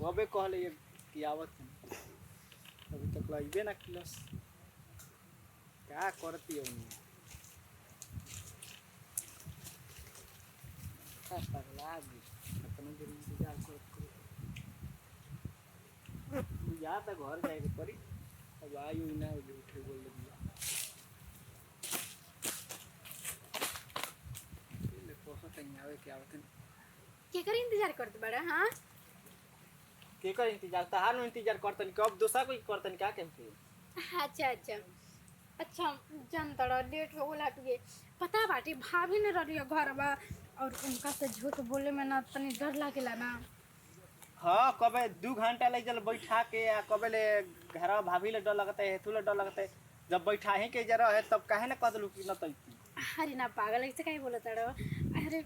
कबे कहले ये कि आवत है अभी तक लाइबे ना किलस क्या करती है उन्हें क्या पगला गई अपने देर इंतजार कर या तो घर जाएगा परी अब आयु ना उठे बोल दिया ले पोसा तंग आवे क्या होते के कर इंतजार करते बड़ा हां के कर इंतजार तहार नो इंतजार करतन कब दूसरा कोई करतन क्या कहते अच्छा अच्छा अच्छा जनता लेट हो गला तुगे पता बाटे भाभी ने रही घर बा और उनका से झूठ बोले में ना तनी डर लागेला ना हाँ कबे 2 घंटा ले जल बैठा के या कबे ले घर भाभी ले डर लगता है हेतु ले डर लगता है जब बैठा ही के जरा है तब काहे ना कदलू कि न तैती अरे ना पागल ऐसे काहे बोलत रहो अरे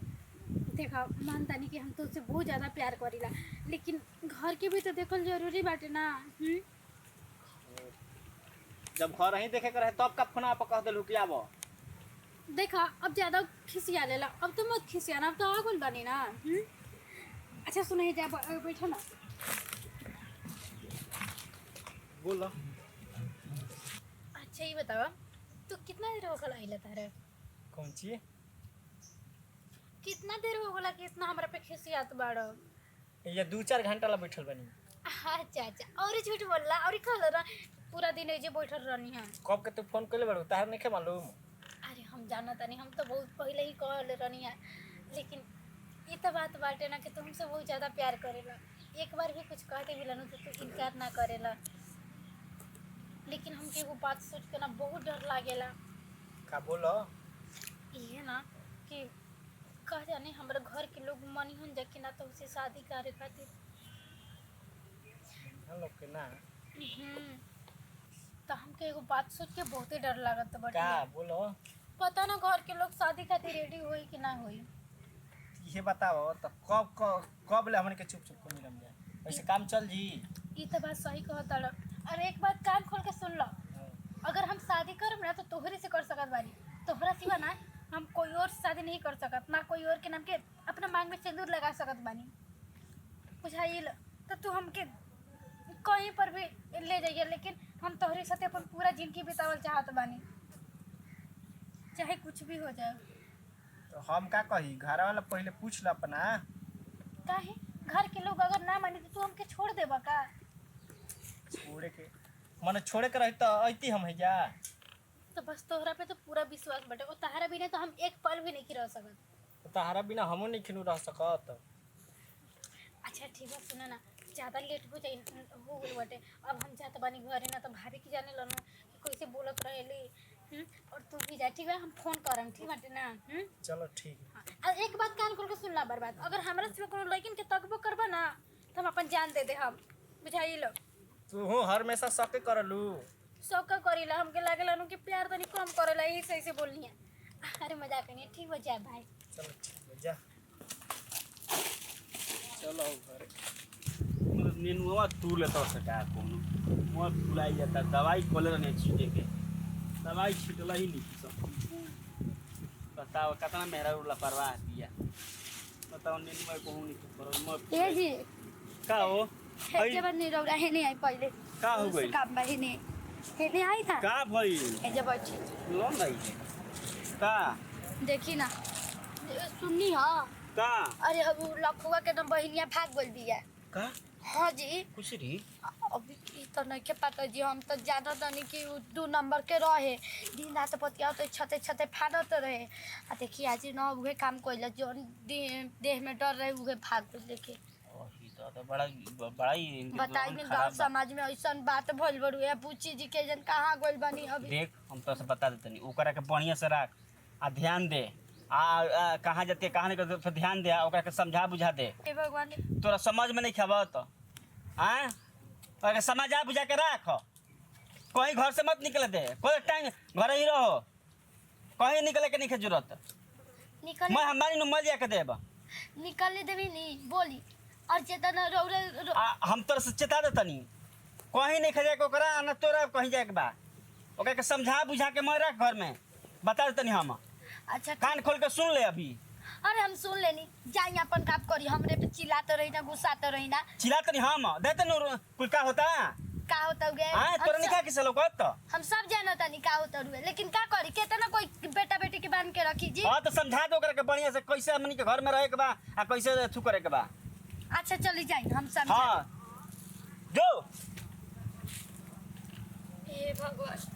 देखा मानता नहीं कि हम तो उससे बहुत ज़्यादा प्यार करीला लेकिन घर के भी तो देखल जरूरी बाटे ना जब घर ही देखे के रहे तब का फोन आप कह देलू कि आबो देखा अब ज़्यादा खिसिया लेला अब तो मत खिसियाना अब तो आगुल बनी ना अच्छा सुने जा बैठा ना बोलो अच्छा ये बताओ तू कितना देर हो गला हिला तारे कौन चीज कितना देर हो गला कि इतना हमरा पे खिसियात बाड़ो ये 2-4 घंटा ला बैठल बनी अच्छा अच्छा और झूठ बोलला और कहल रहा पूरा दिन जे बैठल रहनी है कब के तू फोन कइले बाड़ू तार नहीं के मालूम अरे हम जानत नहीं हम तो बहुत पहले ही कहल रहनी है लेकिन ये तो बात बाटे ना कि तुमसे बहुत ज़्यादा प्यार करेला एक बार भी कुछ कहते भी लन तो तू इनकार ना करेला लेकिन हमके वो बात सोच के ना बहुत डर लागेला का बोलो ये ना कि कह जाने हमारे घर के लोग मनी हन जा कि ना तो उसे शादी करे खातिर हेलो के ना तो हमके एगो बात सोच के बहुत ही डर लागत बटे का बोलो पता ना घर के लोग शादी खातिर रेडी होई कि ना होई ये बताओ तो कब ले हमन के चुप चुप को मिलम जाए वैसे काम चल जी ये तो बात सही कहता लो अरे एक बात कान खोल के सुन लो अगर हम शादी करब ना तो तोहरे से कर सकत बानी तोहरा सिवा ना हम कोई और शादी नहीं कर सकत ना कोई और के नाम के अपना मांग में सिंदूर लगा सकत बानी बुझाइल तो तू हमके कहीं पर भी ले जाइए लेकिन हम तोहरे साथे अपन पूरा जिंदगी बितावल चाहत बानी चाहे कुछ भी हो जाए तो हम का कही घर वाला पहले पूछ ल अपना काहे घर के लोग अगर ना मानी तो तू हमके छोड़ देबा का छोड़े के मन छोड़े के रही तो ऐती हम है जा तो बस तोहरा पे तो पूरा विश्वास बटे और तहरा बिना तो हम एक पल भी नहीं रह सकत तो तहारा बिना हमो नहीं खिनु रह सकत अच्छा ठीक है सुना ना ज़्यादा लेट हो जाए हो गल बटे अब हम जाते बानी घरे ना तो भाभी की जाने लन कि कैसे बोलत रहेली और तू भी जा ठीक है हम फोन करम ठीक बाटे ना चलो ठीक है हाँ एक बात कान खोल के सुन ला बर्बाद अगर हमरा से कोनो लड़किन के तकबो करबा ना तो हम अपन जान दे दे हम बुझाई लो तू हर हमेशा शक करलू शौक करीला हमके लागेला नु कि प्यार तनी कम करेला यही सही से बोलनी है अरे मजाक नहीं ठीक हो जा भाई चलो ठीक है जा चलो घरे नेनुआ तू लेता सका कोनो मोर फुलाई जाता दवाई खोले नहीं छीटे के दवाई छीटला ही नहीं सब बताओ कितना मेरा लापरवाह दिया बताओ नेनुआ को नहीं करो मत ए जी का हो हे जब नहीं रौरा है नहीं आई पहले का हो गई काम भाई नहीं है नहीं आई था का भई ए जब अच्छी लोन भाई का देखी ना सुननी हाँ का अरे अब लखुआ के ना बहनिया भाग बोल दिया का हाँ जी कुछ री अभी ई तो नहीं के पता जी हम तो ज्यादा नहीं कि 2 नंबर के रहे दिन रात पतिया तो छते छते फाड़त रहे आ देखिए आज ना उहे काम कोइला जो देह में डर रहे उहे भाग गइल लेके तो बड़ा ही बताई नहीं गाँव समाज में ऐसा बात भइल बड़ू है पूछी जी के जन कहाँ गइल बनी अभी देख हम तो से बता देते नहीं ओकरा के बढ़िया से रख आ ध्यान दे कहाँ जाते कहाँ नहीं करते ध्यान दे ओकरा के समझा बुझा दे हे भगवान तोरा समझ में नहीं खबा तो अगर समझा बुझा के रख कहीं घर से मत निकले दे कोई टाइम घर ही रहो कहीं निकले के नहीं जरूरत निकल मैं हमारी नुमल जा के देब निकल देवी नहीं बोली और चेतना रौरे हम तोरा से चेता देता नहीं कहीं नहीं खजा के ओकरा न तोरा कहीं जाए के बा ओकरा के समझा बुझा के मैं रख घर में बता देता नहीं हम अच्छा कान खोल के सुन ले अभी अरे हम सुन लेनी जाई अपन काम करी हमरे पे चिल्लाते रही ना गुस्साते रही ना चिल्ला तनी हम देते न कुल का होता का होता हुए हां तोरा निका के लोग तो हम सब जानता नहीं का होता हुए लेकिन का करी केतना कोई बेटा बेटी के बांध के रखी जी हां तो समझा दो के बढ़िया से कैसे हमनी के घर में रहे के बा आ कैसे अथु करे के बा अच्छा चली जाई हम सब हां जो हे भगवान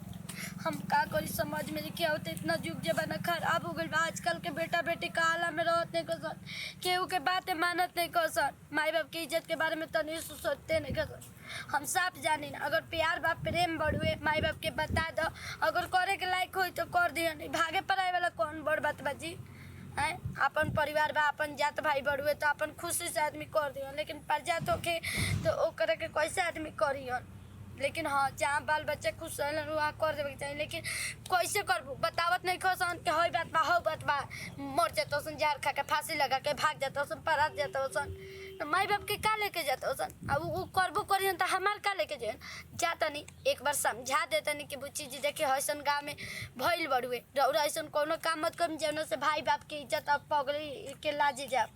हम का करी समझ में क्या होता इतना युग जमाना खराब हो गइल बा आजकल के बेटा बेटी का आला में रहत नहीं कसन केहू के बातें मानत नहीं कसन माई बाप की इज्जत के बारे में तनी सोचते नहीं कसन हम साफ जानी ना अगर प्यार बा प्रेम बढ़ुए माई बाप के बता दो अगर करे के लायक होई तो कर दियो नहीं भागे पड़ाई वाला कौन बड़ बात बाजी है अपन परिवार बा अपन जात भाई बढ़ुए तो अपन खुशी से आदमी कर दियो लेकिन परजात होके तो ओ करे के कैसे आदमी करियन लेकिन हाँ जहाँ बाल बच्चा खुश रहलन वहाँ कर देवे के चाहिए लेकिन कैसे करबू बतावत नहीं खसन के हई बात बा हौ बात बा मर जातो सन जार खा के फांसी लगा के भाग जातो सन परात जातो सन तो माई बाप के का लेके जातो सन अब वो करबो करियन तो हमार का लेके जाए जाता नहीं एक बार समझा देता नहीं कि बुच्ची जी देखिए हसन गाँव में भइल बड़ुए रौरा ऐसा कोनो काम मत कर जौन से भाई बाप के इज्जत अब पगड़ी के लाजे जा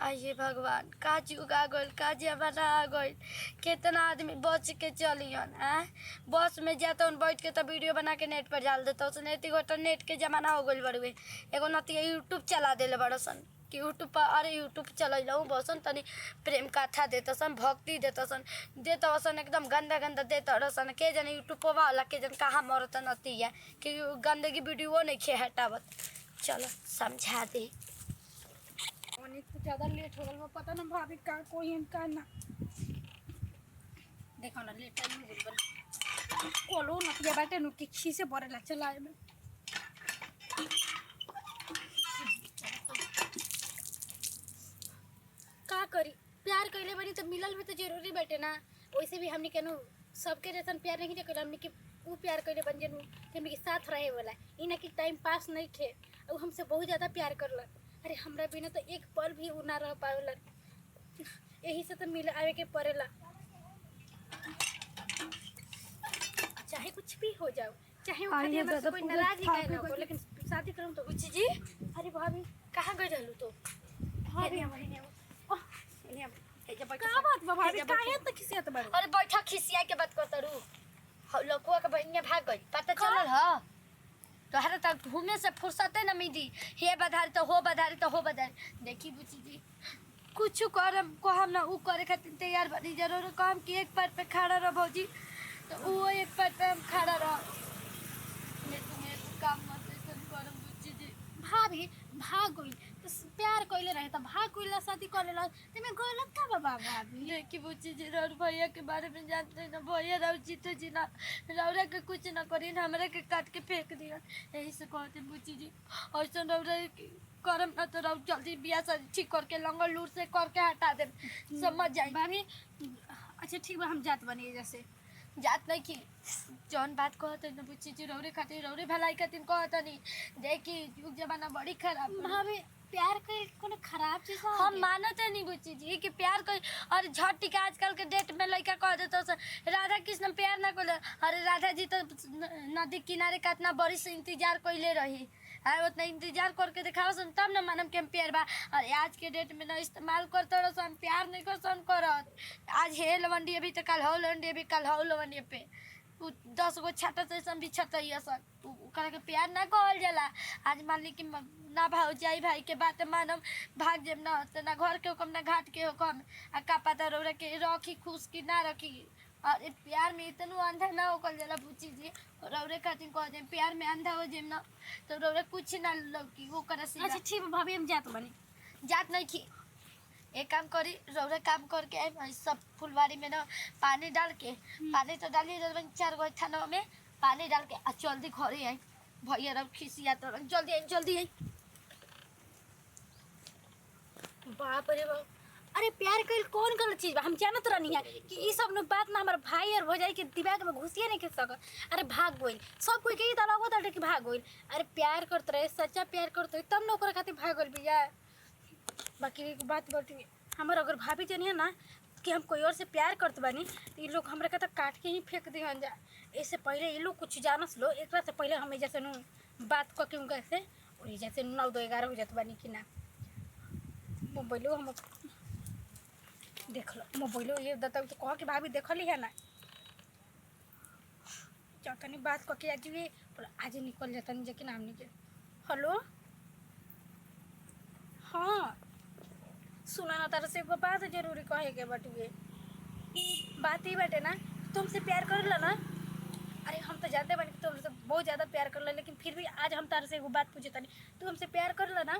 आइए भगवान का जुग आ गइल का जमाना आ गइल कितना आदमी बच के चलियन बस में जाता बैठ के तो वीडियो बना के नेट पर डाल देता नेट के जमाना हो गइल बड़ुए एगो नतिया यूट्यूब चला देले बड़सन कि यूट्यूब पर अरे यूट्यूब चलैलहूँ बसन तनी प्रेम कथा देतसन भक्ति देतसन देतसन एकदम गंदा गंदा देतसन के जन यूट्यूब पर वाला के जन कहाँ मरत नतिया कि गंदगी वीडियो नहीं खे हटावत चलो समझा दे तो ज़्यादा लेट हो गया पता ना भाभी का कोई हम का ना देखो ना लेट टाइम हो गया कोलो ना ये बाटे नु किसी से बरे ला चला में का करी प्यार कइले बनी तो मिलल भी तो जरूरी बाटे ना वैसे भी हमनी केनो सबके जैसन प्यार नहीं कइले हमनी के वो प्यार कइले बन जेनु हमनी के साथ रहे वाला इना की टाइम पास नहीं थे और हमसे बहुत ज़्यादा प्यार करला अरे हमरा बिना तो एक पल भी उ ना रह पावेला यही से तो मिल आवे के पड़ेला चाहे कुछ भी हो जाओ चाहे वो खातिर हमसे कोई नाराज ही काहे ना हो लेकिन शादी करूं तो बुच्ची जी अरे भाभी कहाँ गई रहलू तो भाभी का बात बा भाभी काहे त खिसियत बड़ अरे बैठा खिसिया के बात करतरू लकुआ के बहनिया भाग गई पता चलल ह तोहरा तक घूमे से फुर्सते न मिली हे बधारी तो हो बधारी देखी बुच्ची जी कुछ करम को हम ना उ करे खातिर तैयार बनी जरूर काम कि एक पैर पे खड़ा रह भौजी तो वो एक पैर पे हम खड़ा रह तुम्हें काम मत करम बुच्ची जी भाभी भाग गई तो प्यार कइले रहे तो भाग गइला शादी करेला तेमे गलत का बाबा भाभी देखी बुच्ची जी रौर भैया के बारे में जानते ना भैया रौ जीते जी ना रौरा के कुछ ना करी हमरा के काट के फेंक दिया यही से कहते बुच्ची जी ऐसा रौरा करम ना तो रौ जल्दी बियाह शादी ठीक करके लंगल लूर से करके हटा दे समझ जाए भाभी अच्छा ठीक बा हम जात बनी जैसे जात नहीं की जौन बात कहते ना बुच्ची जी रौरे खातिर रौरे भलाई खातिर कहता नहीं देखी युग जमाना बड़ी खराब भाभी प्यार के कोनो खराब चीज हम मानते नहीं बुच्ची जी कि प्यार कोई और झट के आजकल के डेट में लड़का कह देता राधा कृष्ण प्यार ना कोले अरे राधा जी तो नदी किनारे कितना बड़ी से इंतजार कोइले रही उतना इंतजार करके दिखाओ सन तब ना मानम के हम प्यार बा और आज के डेट में ना इस्तेमाल करते रहो सन प्यार नहीं कर सन करत आज हे लवंडी अभी तो कल हो लवंडी अभी कल हो लवंडी पे 10 गो छाता से सन बिछत है सन करे के प्यार ना कहल जाला आज मान ली कि ना भाव जाई भाई के बात मानम भाग जेम ना तो ना घर के हुकम ना घाट के हुकम आ का पता रौरा के रखी खुश की ना रखी और प्यार में इतना अंधा ना होकल जाला बुच्ची जी रौरे खातिर कह दे प्यार में अंधा हो जेम ना तो रौरा कुछ ना लौकी वो करे से अच्छा ठीक बा भाभी हम जात बनी जात नहीं की एक काम करी रौरे काम करके आई सब फुलवारी में ना पानी डाल के पानी तो डालिए 4 गो थाना में पानी डाल के आ जल्दी घरे आई भैया रब खिसिया तो जल्दी आई बाप रे बाप अरे प्यार कइल कौन गलत चीज बा हम जानत रहनी है कि ई सब न बात ना हमर भाई और भौजाई के दिमाग में घुसिए नहीं के सकत अरे भाग गइल सब कोई के त लगो त कि भाग गइल अरे प्यार करत रहे सच्चा प्यार करत रहे तब न ओकरा खातिर भाग गइल बिया बाकी एक बात बटी हमर अगर भाभी जनिए ना कि हम कोई और से प्यार करत बानी तो ये लोग हमरा के त काट के ही फेंक दिहन जा इससे पहले ये लोग कुछ जानस लो एकरा से पहले हमें जैसे नु बात क के उनका से और जैसे 9 2 11 हो जात बानी कि ना मोबाइलो हम देख लो मोबाइलो ये दता तो कह कि भाभी देखली है ना चौथनी बात कह के आज भी आज निकल जाता नहीं कि नाम निकल हेलो हाँ सुना ना तारा से एगो बात जरूरी कहे के बटुए बात ही बाटे ना तुमसे प्यार कर ला ना अरे हम तो जानते बानी कि तुमसे बहुत ज़्यादा प्यार कर ला लेकिन फिर भी आज हम तारा से एगो बात पूछे तनी तू हमसे प्यार कर ला ना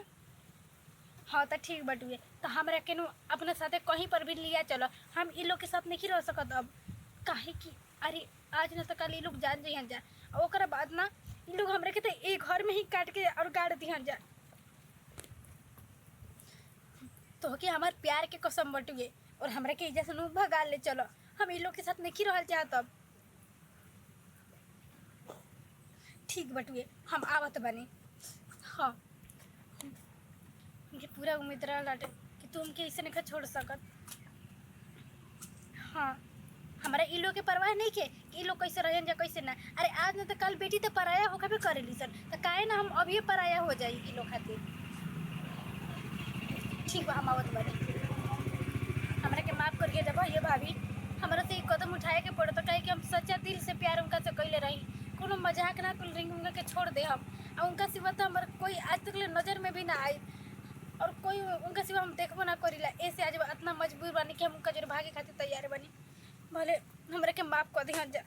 हाँ तो ठीक बटुए तो हमरा केनू अपने साथे कहीं पर भी लिया चलो हम इन लोग के साथ नहीं रह सकत अब काहे कि अरे आज ना तो कल ये लोग जान जइहन जा और ओकरा बाद ना इन लोग हमरे के तो एक घर में ही काट के और गाड़ दिहन जा तो कि हमार प्यार के कसम बटुए और हमरा के इज्जत से नु भगा ले चलो हम इन लोग के साथ नहीं रहल चाहत अब ठीक बटुए हम आवत बनी हाँ मुझे पूरा उम्मीद रहा कि तुम के इसे नहीं छोड़ सकत हाँ हमारा इ लोग के परवाह नहीं के कि इ लोग कैसे रहन जा कैसे ना अरे आज ना तो कल बेटी तो पराया होकर भी करेली सन तो काहे ना हम अभी पराया हो जाई इ लोग खातिर ठीक बा हम आवत बनी हमरा के माफ करके जब ये भाभी हमरा से एक कदम उठाए के पड़े तो कहे कि हम सच्चा दिल से प्यार उनका से कैले रही कोनो मजाक ना कुल रिंग उनका के छोड़ दे हम और उनका सिवा तो हमारे कोई आज तक ले नज़र में भी ना आई और कोई उनका सिवा हम देखबो ना करीला ऐसे आज इतना मजबूर बनी कि हम उनका जरूर भागे खातिर तैयार बनी भले हमरा के माफ कर दिहन जा